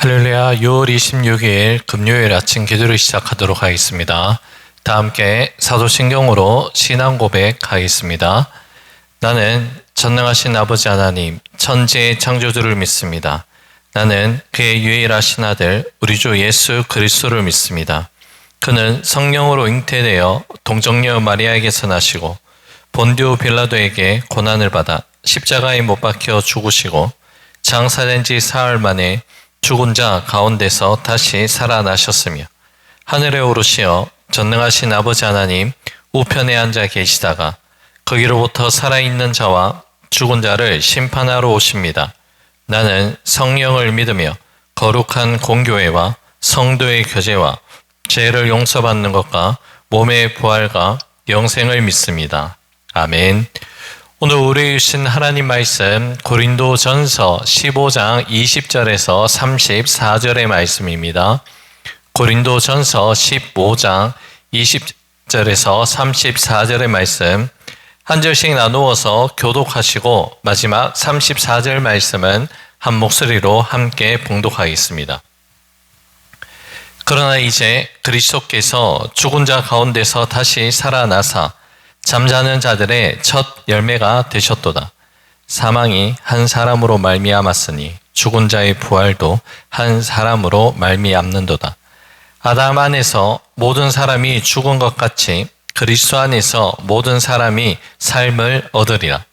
할렐루야. 6월 26일 금요일 아침 기도를 시작하도록 하겠습니다. 다 함께 사도신경으로 신앙 고백하겠습니다. 나는 전능하신 아버지 하나님, 천지의 창조주를 믿습니다. 나는 그의 유일하신 아들 우리 주 예수 그리스도를 믿습니다. 그는 성령으로 잉태되어 동정녀 마리아에게서 나시고 본디오 빌라도에게 고난을 받아 십자가에 못 박혀 죽으시고 장사된 지 사흘 만에 죽은 자 가운데서 다시 살아나셨으며 하늘에 오르시어 전능하신 아버지 하나님 우편에 앉아 계시다가 거기로부터 살아있는 자와 죽은 자를 심판하러 오십니다. 나는 성령을 믿으며 거룩한 공교회와 성도의 교제와 죄를 용서받는 것과 몸의 부활과 영생을 믿습니다. 아멘. 오늘 우리 주신 하나님 말씀 고린도전서 15장 20절에서 34절의 말씀입니다. 고린도전서 15장 20절에서 34절의 말씀 한 절씩 나누어서 교독하시고 마지막 34절 말씀은 한 목소리로 함께 봉독하겠습니다. 그러나 이제 그리스도께서 죽은 자 가운데서 다시 살아나사 잠자는 자들의 첫 열매가 되셨도다. 사망이 한 사람으로 말미암았으니 죽은 자의 부활도 한 사람으로 말미암는도다. 아담 안에서 모든 사람이 죽은 것 같이 그리스도 안에서 모든 사람이 삶을 얻으리라.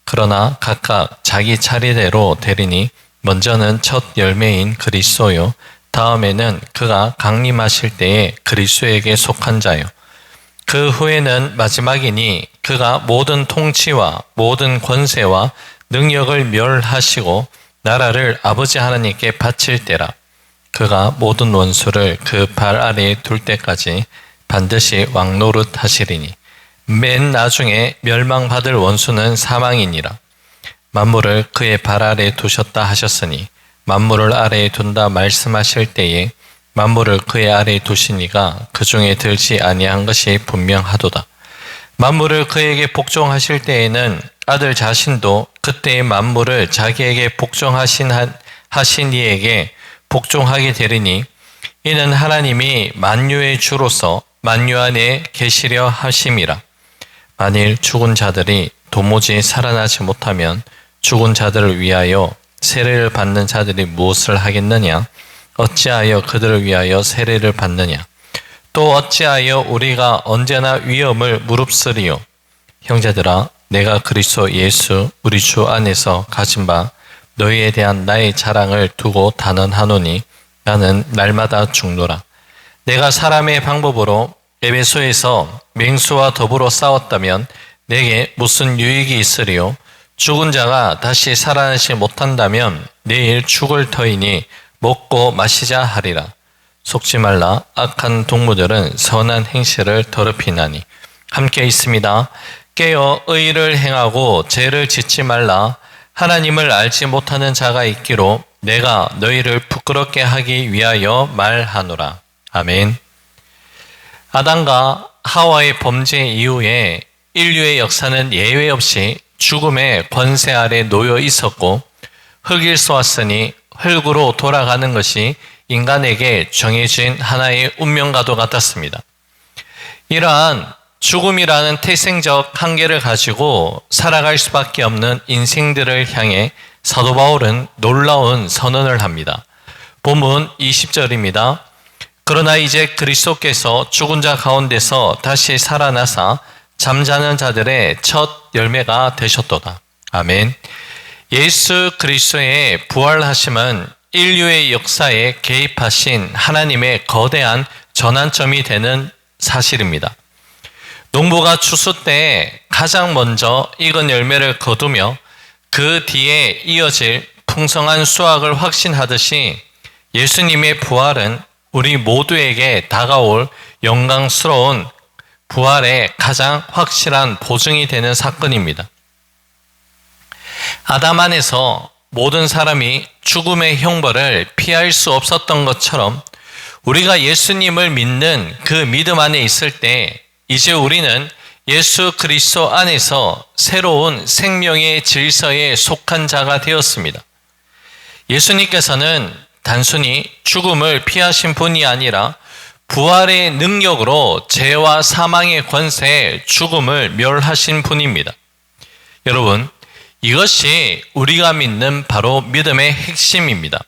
그러나 각각 자기 차례대로 되리니 먼저는 첫 열매인 그리스도요, 다음에는 그가 강림하실 때에 그리스도에게 속한 자요, 그 후에는 마지막이니 그가 모든 통치와 모든 권세와 능력을 멸하시고 나라를 아버지 하나님께 바칠 때라. 그가 모든 원수를 그 발 아래에 둘 때까지 반드시 왕노릇 하시리니 맨 나중에 멸망받을 원수는 사망이니라. 만물을 그의 발 아래에 두셨다 하셨으니 만물을 아래에 둔다 말씀하실 때에 만물을 그의 아래에 두시니가 그 중에 들지 아니한 것이 분명하도다. 만물을 그에게 복종하실 때에는 아들 자신도 그때의 만물을 자기에게 복종하신 이에게 복종하게 되리니 이는 하나님이 만유의 주로서 만유 안에 계시려 하심이라. 만일 죽은 자들이 도무지 살아나지 못하면 죽은 자들을 위하여 세례를 받는 자들이 무엇을 하겠느냐? 어찌하여 그들을 위하여 세례를 받느냐? 또 어찌하여 우리가 언제나 위험을 무릅쓰리요? 형제들아, 내가 그리스도 예수 우리 주 안에서 가진 바 너희에 대한 나의 자랑을 두고 단언하노니 나는 날마다 죽노라. 내가 사람의 방법으로 에베소에서 맹수와 더불어 싸웠다면 내게 무슨 유익이 있으리요? 죽은 자가 다시 살아나지 못한다면 내일 죽을 터이니 먹고 마시자 하리라. 속지 말라. 악한 동무들은 선한 행실을 더럽히나니. 함께 있습니다. 깨어 의를 행하고 죄를 짓지 말라. 하나님을 알지 못하는 자가 있기로 내가 너희를 부끄럽게 하기 위하여 말하노라. 아멘. 아담과 하와의 범죄 이후에 인류의 역사는 예외 없이 죽음의 권세 아래 놓여 있었고 흙일 쏘았으니 흙으로 돌아가는 것이 인간에게 정해진 하나의 운명과도 같았습니다. 이러한 죽음이라는 태생적 한계를 가지고 살아갈 수밖에 없는 인생들을 향해 사도 바울은 놀라운 선언을 합니다. 본문 20절입니다. 그러나 이제 그리스도께서 죽은 자 가운데서 다시 살아나사 잠자는 자들의 첫 열매가 되셨도다. 아멘. 예수 그리스도의 부활하심은 인류의 역사에 개입하신 하나님의 거대한 전환점이 되는 사실입니다. 농부가 추수 때 가장 먼저 익은 열매를 거두며 그 뒤에 이어질 풍성한 수확을 확신하듯이 예수님의 부활은 우리 모두에게 다가올 영광스러운 부활의 가장 확실한 보증이 되는 사건입니다. 아담 안에서 모든 사람이 죽음의 형벌을 피할 수 없었던 것처럼 우리가 예수님을 믿는 그 믿음 안에 있을 때 이제 우리는 예수 그리스도 안에서 새로운 생명의 질서에 속한 자가 되었습니다. 예수님께서는 단순히 죽음을 피하신 분이 아니라 부활의 능력으로 죄와 사망의 권세에 죽음을 멸하신 분입니다. 여러분, 이것이 우리가 믿는 바로 믿음의 핵심입니다.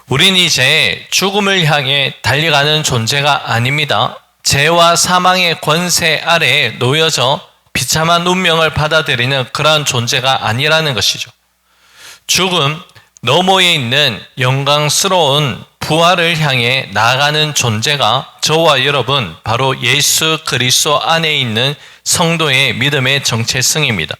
우린 이제 죽음을 향해 달려가는 존재가 아닙니다. 죄와 사망의 권세 아래에 놓여져 비참한 운명을 받아들이는 그러한 존재가 아니라는 것이죠. 죽음 너머에 있는 영광스러운 부활을 향해 나아가는 존재가 저와 여러분 바로 예수 그리스도 안에 있는 성도의 믿음의 정체성입니다.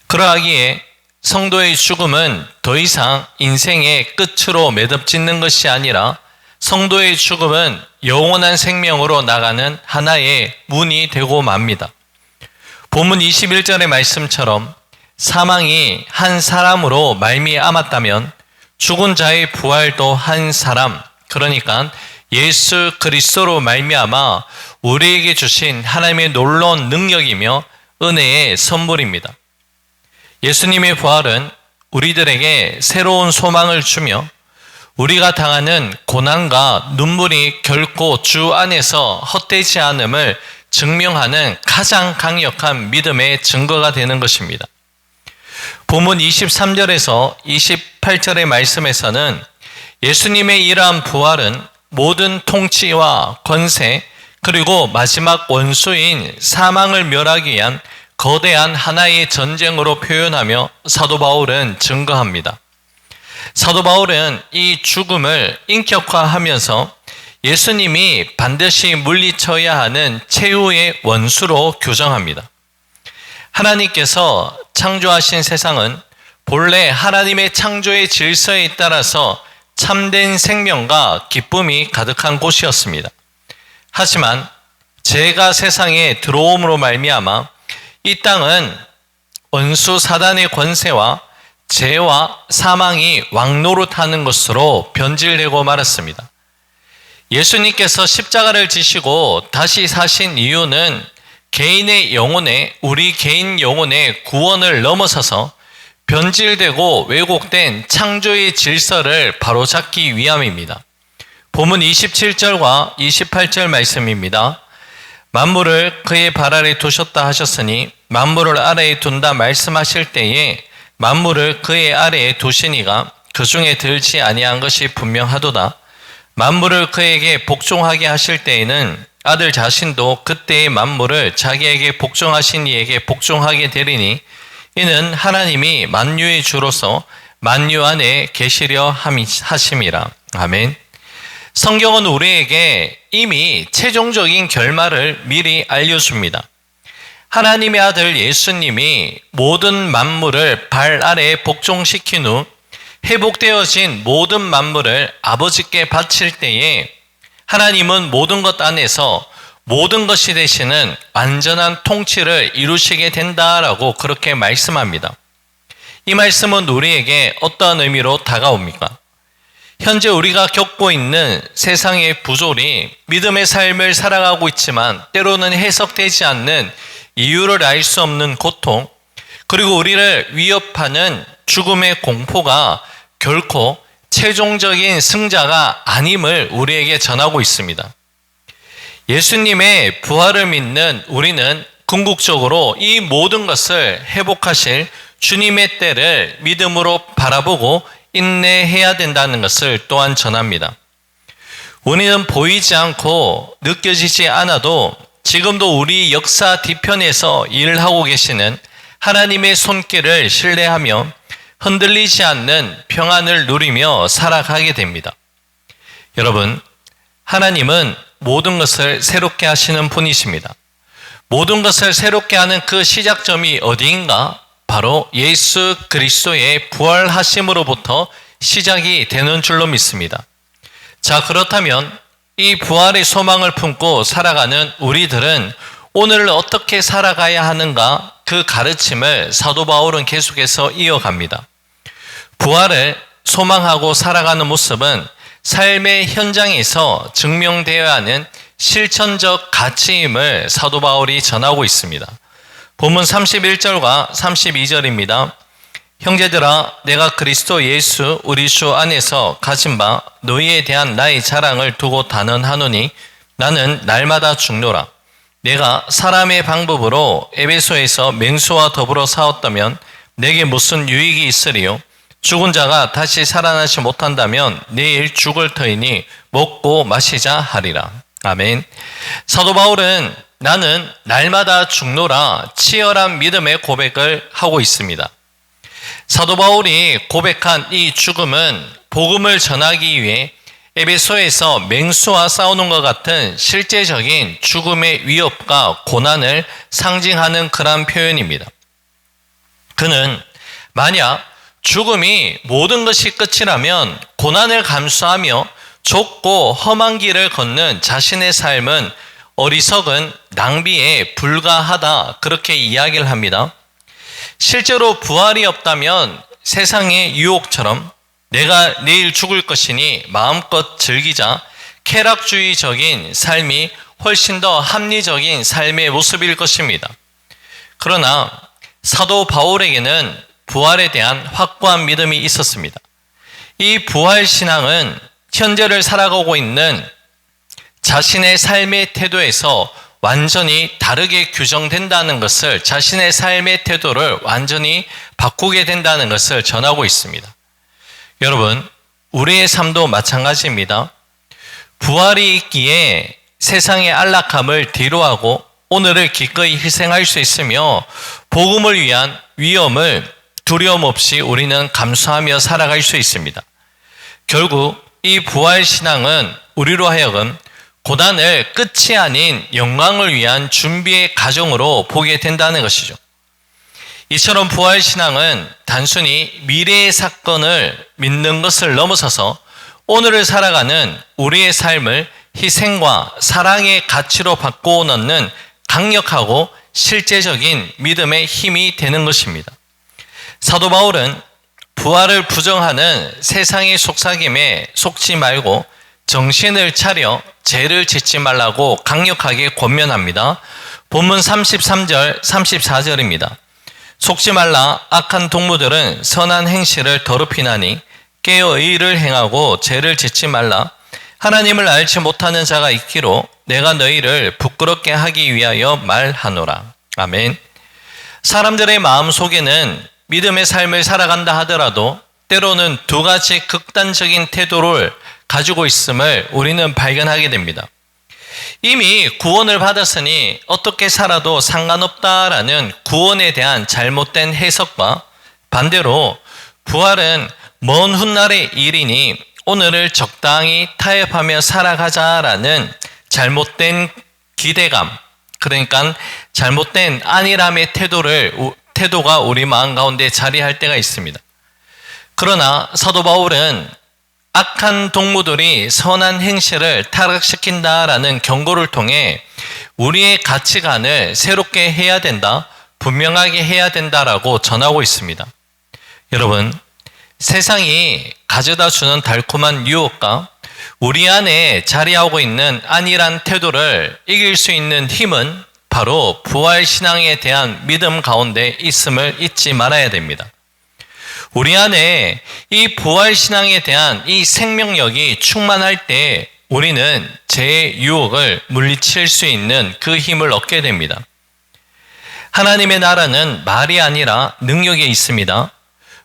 그러하기에 성도의 죽음은 더 이상 인생의 끝으로 매듭짓는 것이 아니라 성도의 죽음은 영원한 생명으로 나가는 하나의 문이 되고 맙니다. 본문 21절의 말씀처럼 사망이 한 사람으로 말미암았다면 죽은 자의 부활도 한 사람, 그러니까 예수 그리스도로 말미암아 우리에게 주신 하나님의 놀라운 능력이며 은혜의 선물입니다. 예수님의 부활은 우리들에게 새로운 소망을 주며 우리가 당하는 고난과 눈물이 결코 주 안에서 헛되지 않음을 증명하는 가장 강력한 믿음의 증거가 되는 것입니다. 본문 23절에서 28절의 말씀에서는 예수님의 이러한 부활은 모든 통치와 권세 그리고 마지막 원수인 사망을 멸하기 위한 거대한 하나의 전쟁으로 표현하며 사도 바울은 증거합니다. 사도 바울은 이 죽음을 인격화하면서 예수님이 반드시 물리쳐야 하는 최후의 원수로 규정합니다. 하나님께서 창조하신 세상은 본래 하나님의 창조의 질서에 따라서 참된 생명과 기쁨이 가득한 곳이었습니다. 하지만 죄가 세상에 들어옴으로 말미암아 이 땅은 원수 사단의 권세와 죄와 사망이 왕노릇하는 것으로 변질되고 말았습니다. 예수님께서 십자가를 지시고 다시 사신 이유는 개인의 영혼에, 우리 개인 영혼의 구원을 넘어서서 변질되고 왜곡된 창조의 질서를 바로잡기 위함입니다. 본문 27절과 28절 말씀입니다. 만물을 그의 발 아래 두셨다 하셨으니 만물을 아래에 둔다 말씀하실 때에 만물을 그의 아래에 두시니가 그 중에 들지 아니한 것이 분명하도다. 만물을 그에게 복종하게 하실 때에는 아들 자신도 그때의 만물을 자기에게 복종하신 이에게 복종하게 되리니 이는 하나님이 만유의 주로서 만유 안에 계시려 하심이라. 아멘. 성경은 우리에게 이미 최종적인 결말을 미리 알려줍니다. 하나님의 아들 예수님이 모든 만물을 발 아래에 복종시킨 후 회복되어진 모든 만물을 아버지께 바칠 때에 하나님은 모든 것 안에서 모든 것이 되시는 완전한 통치를 이루시게 된다라고 그렇게 말씀합니다. 이 말씀은 우리에게 어떠한 의미로 다가옵니까? 현재 우리가 겪고 있는 세상의 부조리, 믿음의 삶을 살아가고 있지만 때로는 해석되지 않는 이유를 알 수 없는 고통, 그리고 우리를 위협하는 죽음의 공포가 결코 최종적인 승자가 아님을 우리에게 전하고 있습니다. 예수님의 부활을 믿는 우리는 궁극적으로 이 모든 것을 회복하실 주님의 때를 믿음으로 바라보고 인내해야 된다는 것을 또한 전합니다. 우리는 보이지 않고 느껴지지 않아도 지금도 우리 역사 뒤편에서 일을 하고 계시는 하나님의 손길을 신뢰하며 흔들리지 않는 평안을 누리며 살아가게 됩니다. 여러분, 하나님은 모든 것을 새롭게 하시는 분이십니다. 모든 것을 새롭게 하는 그 시작점이 어디인가? 바로 예수 그리스도의 부활하심으로부터 시작이 되는 줄로 믿습니다. 자, 그렇다면 이 부활의 소망을 품고 살아가는 우리들은 오늘 어떻게 살아가야 하는가? 그 가르침을 사도 바울은 계속해서 이어갑니다. 부활을 소망하고 살아가는 모습은 삶의 현장에서 증명되어야 하는 실천적 가치임을 사도 바울이 전하고 있습니다. 본문 31절과 32절입니다. 형제들아, 내가 그리스도 예수 우리 주 안에서 가진 바 너희에 대한 나의 자랑을 두고 단언하노니 나는 날마다 죽노라. 내가 사람의 방법으로 에베소에서 맹수와 더불어 싸웠다면 내게 무슨 유익이 있으리요? 죽은 자가 다시 살아나지 못한다면 내일 죽을 터이니 먹고 마시자 하리라. 아멘. 사도 바울은 나는 날마다 죽노라 치열한 믿음의 고백을 하고 있습니다. 사도 바울이 고백한 이 죽음은 복음을 전하기 위해 에베소에서 맹수와 싸우는 것 같은 실제적인 죽음의 위협과 고난을 상징하는 그러한 표현입니다. 그는 만약 죽음이 모든 것이 끝이라면 고난을 감수하며 좁고 험한 길을 걷는 자신의 삶은 어리석은 낭비에 불과하다, 그렇게 이야기를 합니다. 실제로 부활이 없다면 세상의 유혹처럼 내가 내일 죽을 것이니 마음껏 즐기자, 쾌락주의적인 삶이 훨씬 더 합리적인 삶의 모습일 것입니다. 그러나 사도 바울에게는 부활에 대한 확고한 믿음이 있었습니다. 이 부활 신앙은 현재를 살아가고 있는 자신의 삶의 태도에서 완전히 다르게 규정된다는 것을, 자신의 삶의 태도를 완전히 바꾸게 된다는 것을 전하고 있습니다. 여러분, 우리의 삶도 마찬가지입니다. 부활이 있기에 세상의 안락함을 뒤로하고 오늘을 기꺼이 희생할 수 있으며 복음을 위한 위험을 두려움 없이 우리는 감수하며 살아갈 수 있습니다. 결국 이 부활 신앙은 우리로 하여금 고난을 끝이 아닌 영광을 위한 준비의 과정으로 보게 된다는 것이죠. 이처럼 부활 신앙은 단순히 미래의 사건을 믿는 것을 넘어서서 오늘을 살아가는 우리의 삶을 희생과 사랑의 가치로 바꾸어 넣는 강력하고 실제적인 믿음의 힘이 되는 것입니다. 사도 바울은 부활을 부정하는 세상의 속삭임에 속지 말고 정신을 차려 죄를 짓지 말라고 강력하게 권면합니다. 본문 33절, 34절입니다. 속지 말라. 악한 동무들은 선한 행실을 더럽히나니 깨어 의를 행하고 죄를 짓지 말라. 하나님을 알지 못하는 자가 있기로 내가 너희를 부끄럽게 하기 위하여 말하노라. 아멘. 사람들의 마음 속에는 믿음의 삶을 살아간다 하더라도 때로는 두 가지 극단적인 태도를 가지고 있음을 우리는 발견하게 됩니다. 이미 구원을 받았으니 어떻게 살아도 상관없다라는 구원에 대한 잘못된 해석과 반대로 부활은 먼 훗날의 일이니 오늘을 적당히 타협하며 살아가자라는 잘못된 기대감, 그러니까 잘못된 안일함의 태도가 우리 마음 가운데 자리할 때가 있습니다. 그러나 사도 바울은 악한 동무들이 선한 행실을 타락시킨다라는 경고를 통해 우리의 가치관을 새롭게 해야 된다, 분명하게 해야 된다라고 전하고 있습니다. 여러분, 세상이 가져다 주는 달콤한 유혹과 우리 안에 자리하고 있는 안일한 태도를 이길 수 있는 힘은 바로 부활신앙에 대한 믿음 가운데 있음을 잊지 말아야 됩니다. 우리 안에 이 부활신앙에 대한 이 생명력이 충만할 때 우리는 죄의 유혹을 물리칠 수 있는 그 힘을 얻게 됩니다. 하나님의 나라는 말이 아니라 능력에 있습니다.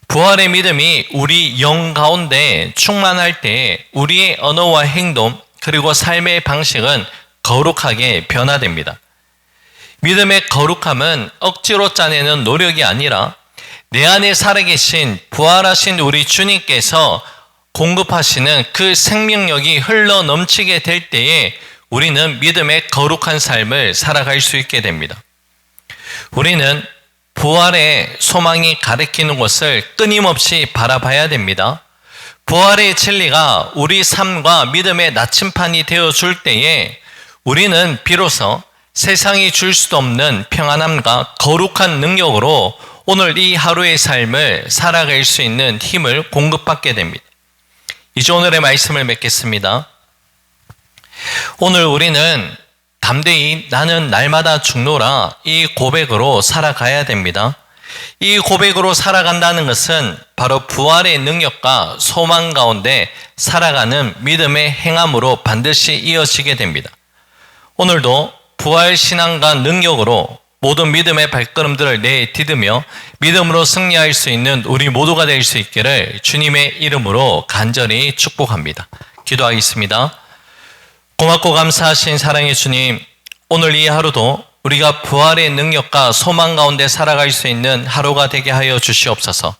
부활의 믿음이 우리 영 가운데 충만할 때 우리의 언어와 행동 그리고 삶의 방식은 거룩하게 변화됩니다. 믿음의 거룩함은 억지로 짜내는 노력이 아니라 내 안에 살아계신 부활하신 우리 주님께서 공급하시는 그 생명력이 흘러 넘치게 될 때에 우리는 믿음의 거룩한 삶을 살아갈 수 있게 됩니다. 우리는 부활의 소망이 가리키는 것을 끊임없이 바라봐야 됩니다. 부활의 진리가 우리 삶과 믿음의 나침판이 되어줄 때에 우리는 비로소 세상이 줄 수도 없는 평안함과 거룩한 능력으로 오늘 이 하루의 삶을 살아갈 수 있는 힘을 공급받게 됩니다. 이제 오늘의 말씀을 맺겠습니다. 오늘 우리는 담대히 나는 날마다 죽노라 이 고백으로 살아가야 됩니다. 이 고백으로 살아간다는 것은 바로 부활의 능력과 소망 가운데 살아가는 믿음의 행함으로 반드시 이어지게 됩니다. 오늘도 부활 신앙과 능력으로 모든 믿음의 발걸음들을 내디디며 믿음으로 승리할 수 있는 우리 모두가 될 수 있기를 주님의 이름으로 간절히 축복합니다. 기도하겠습니다. 고맙고 감사하신 사랑의 주님, 오늘 이 하루도 우리가 부활의 능력과 소망 가운데 살아갈 수 있는 하루가 되게 하여 주시옵소서.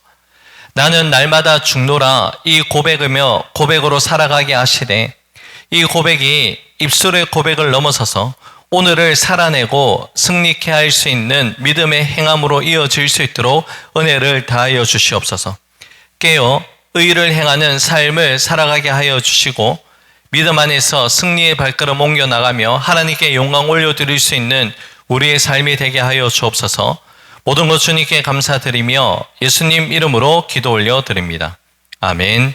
나는 날마다 죽노라 이 고백이며 고백으로 살아가게 하시되 이 고백이 입술의 고백을 넘어서서 오늘을 살아내고 승리케 할 수 있는 믿음의 행함으로 이어질 수 있도록 은혜를 다하여 주시옵소서. 깨어 의를 행하는 삶을 살아가게 하여 주시고 믿음 안에서 승리의 발걸음 옮겨나가며 하나님께 영광 올려드릴 수 있는 우리의 삶이 되게 하여 주옵소서. 모든 것 주님께 감사드리며 예수님 이름으로 기도 올려드립니다. 아멘.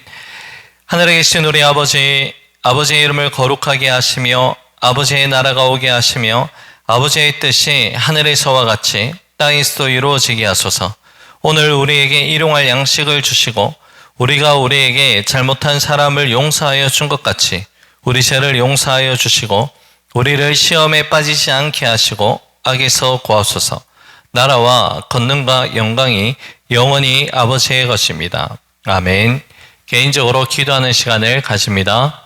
하늘에 계신 우리 아버지, 아버지의 이름을 거룩하게 하시며 아버지의 나라가 오게 하시며 아버지의 뜻이 하늘에서와 같이 땅에서도 이루어지게 하소서. 오늘 우리에게 일용할 양식을 주시고 우리가 우리에게 잘못한 사람을 용서하여 준 것 같이 우리 죄를 용서하여 주시고 우리를 시험에 빠지지 않게 하시고 악에서 구하소서. 나라와 권능과 영광이 영원히 아버지의 것입니다. 아멘. 개인적으로 기도하는 시간을 가집니다.